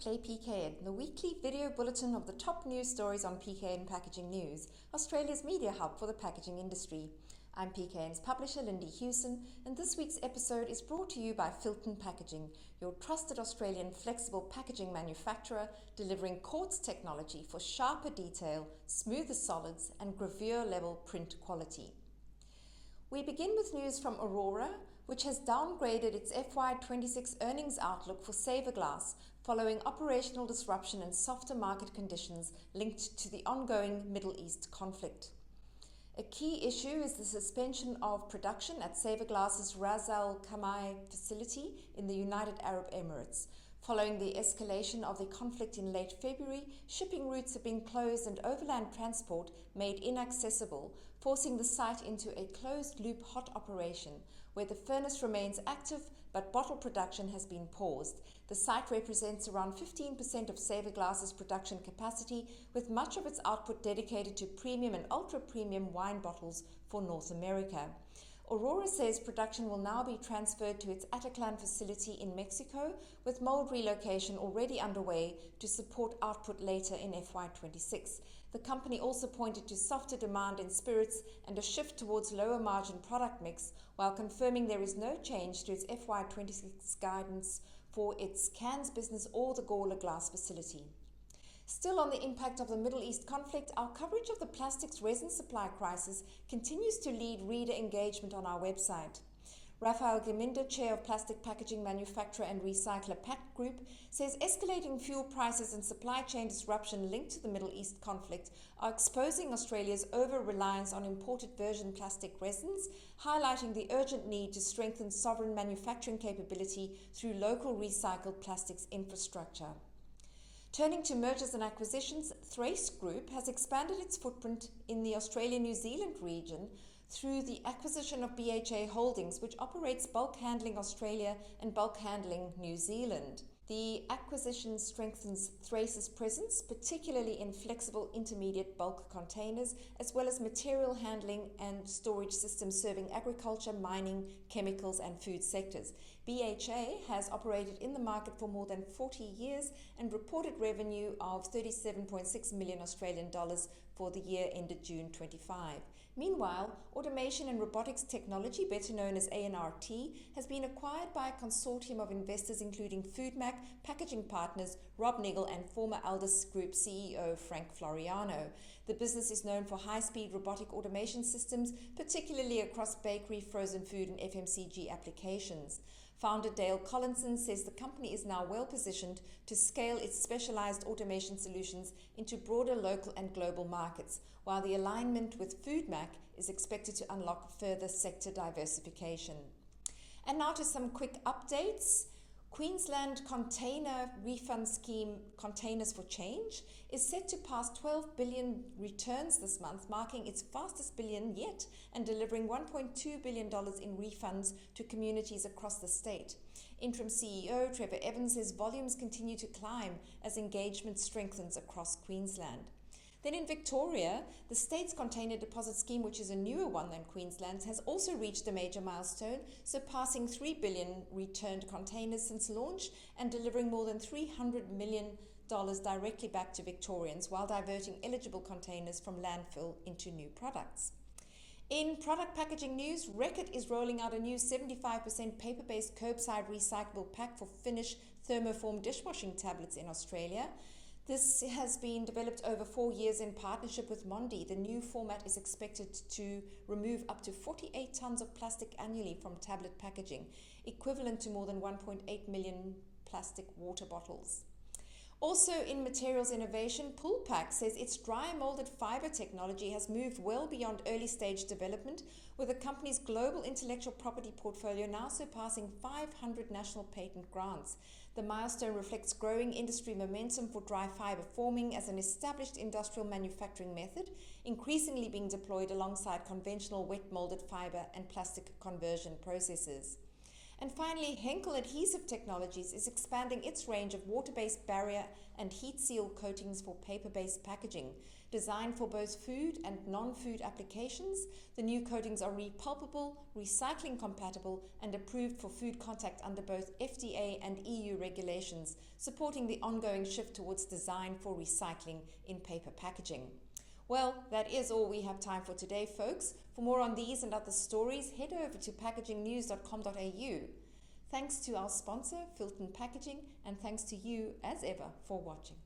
Play PKN, the weekly video bulletin of the top news stories on PKN Packaging News, Australia's media hub for the packaging industry. I'm PKN's publisher Lindy Hewson, and this week's episode is brought to you by Filton Packaging, your trusted Australian flexible packaging manufacturer, delivering quartz technology for sharper detail, smoother solids, and gravure-level print quality. We begin with news from Orora, which has downgraded its FY26 earnings outlook for Saverglass following operational disruption and softer market conditions linked to the ongoing Middle East conflict. A key issue is the suspension of production at Saverglass's Ras Al Khaimah facility in the United Arab Emirates. Following the escalation of the conflict in late February, shipping routes have been closed and overland transport made inaccessible, forcing the site into a closed-loop hot operation, where the furnace remains active but bottle production has been paused. The site represents around 15% of Saverglass's production capacity, with much of its output dedicated to premium and ultra-premium wine bottles for North America. Orora says production will now be transferred to its Ataclan facility in Mexico, with mold relocation already underway to support output later in FY26. The company also pointed to softer demand in spirits and a shift towards lower margin product mix, while confirming there is no change to its FY26 guidance for its cans business or the Gawler glass facility. Still on the impact of the Middle East conflict, our coverage of the plastics resin supply crisis continues to lead reader engagement on our website. Rafael Geminder, chair of plastic packaging manufacturer and recycler Pact Group, says escalating fuel prices and supply chain disruption linked to the Middle East conflict are exposing Australia's over-reliance on imported virgin plastic resins, highlighting the urgent need to strengthen sovereign manufacturing capability through local recycled plastics infrastructure. Turning to mergers and acquisitions, Thrace Group has expanded its footprint in the Australia-New Zealand region through the acquisition of BHA Holdings, which operates Bulk Handling Australia and Bulk Handling New Zealand. The acquisition strengthens Thrace's presence, particularly in flexible intermediate bulk containers, as well as material handling and storage systems serving agriculture, mining, chemicals and food sectors. BHA has operated in the market for more than 40 years and reported revenue of 37.6 million Australian dollars for the year ended June 25. Meanwhile, automation and robotics technology, better known as A&RT, has been acquired by a consortium of investors including FoodMac, Packaging Partners, Rob Niggle and former Aldus Group CEO Frank Floriano. The business is known for high-speed robotic automation systems, particularly across bakery, frozen food and FMCG applications. Founder Dale Collinson says the company is now well positioned to scale its specialized automation solutions into broader local and global markets, while the alignment with FoodMac is expected to unlock further sector diversification. And now to some quick updates. Queensland Container Refund Scheme Containers for Change is set to pass 12 billion returns this month, marking its fastest billion yet and delivering $1.2 billion in refunds to communities across the state. Interim CEO Trevor Evans says volumes continue to climb as engagement strengthens across Queensland. Then in Victoria, the state's container deposit scheme, which is a newer one than Queensland's, has also reached a major milestone, surpassing 3 billion returned containers since launch and delivering more than $300 million directly back to Victorians, while diverting eligible containers from landfill into new products. In product packaging news, Reckitt is rolling out a new 75% paper-based curbside recyclable pack for Finish thermoform dishwashing tablets in Australia. This has been developed over 4 years in partnership with Mondi. The new format is expected to remove up to 48 tons of plastic annually from tablet packaging, equivalent to more than 1.8 million plastic water bottles. Also in materials innovation, PulPac says its dry molded fiber technology has moved well beyond early stage development, with the company's global intellectual property portfolio now surpassing 500 national patent grants. The milestone reflects growing industry momentum for dry fiber forming as an established industrial manufacturing method, increasingly being deployed alongside conventional wet molded fiber and plastic conversion processes. And finally, Henkel Adhesive Technologies is expanding its range of water-based barrier and heat seal coatings for paper-based packaging. Designed for both food and non-food applications, the new coatings are repulpable, recycling compatible, and approved for food contact under both FDA and EU regulations, supporting the ongoing shift towards design for recycling in paper packaging. Well, that is all we have time for today, folks. For more on these and other stories, head over to packagingnews.com.au. Thanks to our sponsor, Filton Packaging, and thanks to you, as ever, for watching.